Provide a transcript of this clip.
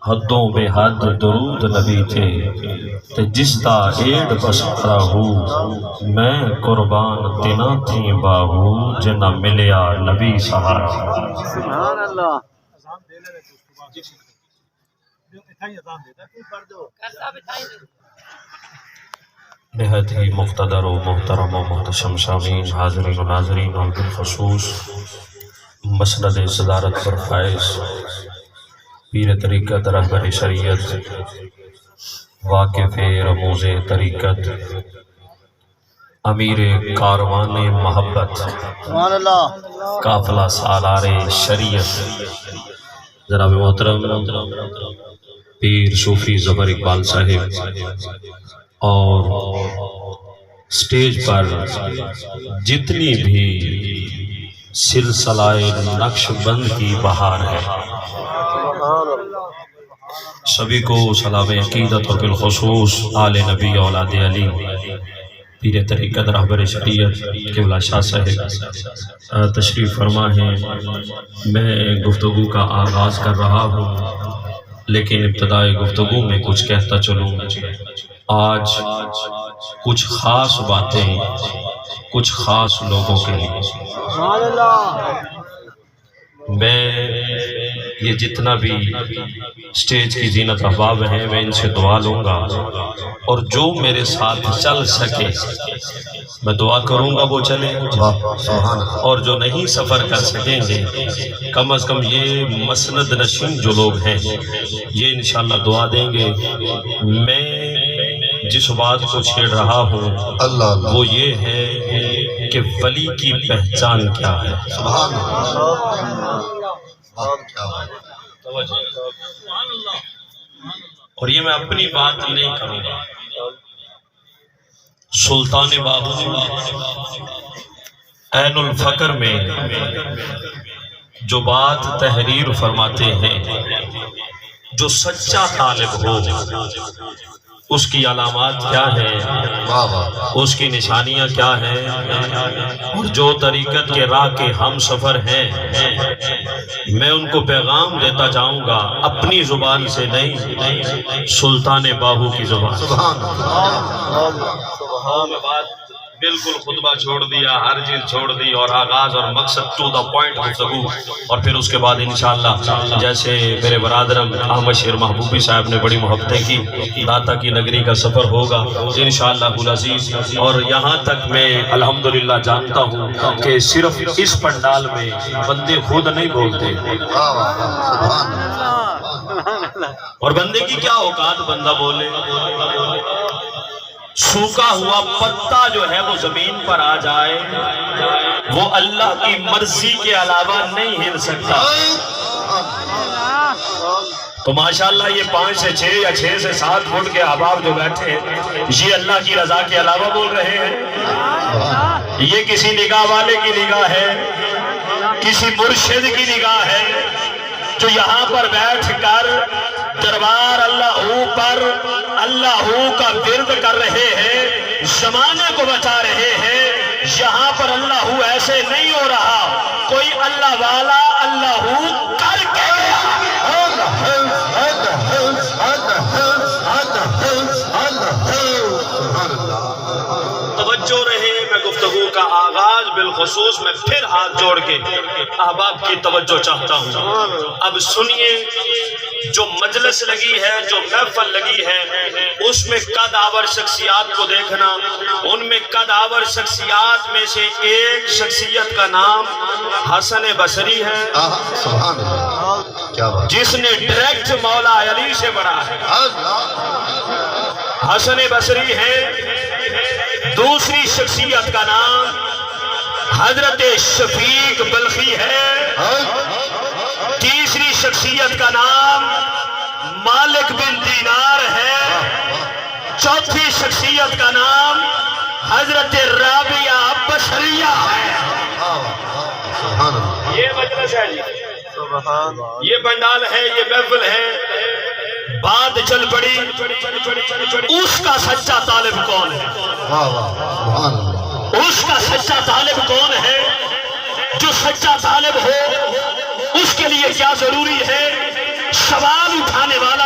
حدوں بے حد درود نبی تے تے جس دا ایڈ بسکرا ہو میں قربان تینا تھی باہو جنہ ملیا نبی سہارا۔ سبحان اللہ۔ نہایت ہی مقتدر و محترم و محتشم سامعین، حاضرین و ناظرین، اور بالخصوص مسند صدارت پر فائز پیر طریقت رہبر شریعت واقف رموز طریقت امیر کاروان محبت سبحان اللہ۔ قافلہ سالار شریعت جناب محترم پیر صوفی ظفر اقبال صاحب، اور سٹیج پر جتنی بھی سلسلہ نقش بند کی بہار ہے سبھی کو سلام عقیدت، اور بالخصوص آل نبی اولاد علی پیر طریقت رہبر شریعت قبلہ شاہ صاحب تشریف فرما ہے۔ میں گفتگو کا آغاز کر رہا ہوں، لیکن ابتدائی گفتگو میں کچھ کہتا چلوں۔ آج کچھ خاص باتیں کچھ خاص لوگوں کے لیے، سبحان اللہ۔ میں یہ جتنا بھی سٹیج کی زینت احباب ہیں میں ان سے دعا لوں گا، اور جو میرے ساتھ چل سکے میں دعا کروں گا وہ چلے، اور جو نہیں سفر کر سکیں گے کم از کم یہ مسند نشین جو لوگ ہیں یہ انشاءاللہ دعا دیں گے۔ میں جس بات کو چھیڑ رہا ہوں وہ یہ ہے کہ ولی کی پہچان کیا ہے۔ سبحان اللہ۔ اور یہ میں اپنی بات نہیں کروں گا، سلطان باہو عین الفقر میں جو بات تحریر فرماتے ہیں، جو سچا طالب ہو اس کی علامات کیا ہیں، اس کی نشانیاں کیا ہیں، اور جو طریقت کے راہ کے ہم سفر ہیں میں ان کو پیغام دیتا جاؤں گا، اپنی زبان سے نہیں، سلطان باہو کی زبان۔ سبحان میں بات بالکل خطبہ چھوڑ دیا، ہر چیز چھوڑ دی، اور آغاز اور مقصد ٹو دا پوائنٹ گفتگو، اور پھر اس کے بعد انشاءاللہ جیسے میرے برادرم احمد شیر محبوبی صاحب نے بڑی محبتیں کی، داتا کی نگری کا سفر ہوگا انشاءاللہ العزیز۔ اور یہاں تک میں الحمدللہ جانتا ہوں کہ صرف اس پنڈال میں بندے خود نہیں بولتے، اور بندے کی کیا اوقات بندہ بولے، سوکھا ہوا پتا جو ہے وہ زمین پر آ جائے وہ اللہ کی مرضی کے علاوہ نہیں ہل سکتا۔ تو ماشاءاللہ یہ 5 سے 6 یا 6 سے 7 فٹ کے احباب جو بیٹھے یہ اللہ کی رضا کے علاوہ بول رہے ہیں۔ یہ کسی نگاہ والے کی نگاہ ہے، کسی مرشد کی نگاہ ہے جو یہاں پر بیٹھ کر دربار اللہ پر اللہ کا ورد کر رہے ہیں، زمانے کو بچا رہے ہیں۔ یہاں پر اللہ ایسے نہیں ہو رہا، کوئی اللہ والا اللہ کر کے گیا۔ توجہ رہے، میں گفتگو کا آغاز بالخصوص میں پھر ہاتھ جوڑ کے احباب کی توجہ چاہتا ہوں۔ اب سنیے، جو مجلس لگی ہے، جو محفل لگی ہے، اس میں قد آور شخصیات کو دیکھنا۔ ان میں قد آور شخصیات میں سے ایک شخصیت کا نام حسن بصری ہے، جس نے ڈائریکٹ مولا علی سے پڑھا ہے۔ حسن بصری ہے۔ دوسری شخصیت کا نام حضرت شفیق بلخی ہے۔ تیسری شخصیت کا نام مالک بن دینار ہے۔ چوتھی شخصیت کا نام حضرت رابعہ بصریہ ہے۔ یہ مجلس ہے جی، یہ پنڈال ہے، یہ محفل ہے۔ بات چل پڑی اس کا سچا طالب کون ہے، اس کا سچا طالب کون ہے۔ جو سچا طالب ہو اس کے لیے کیا ضروری ہے؟ سوال اٹھانے والا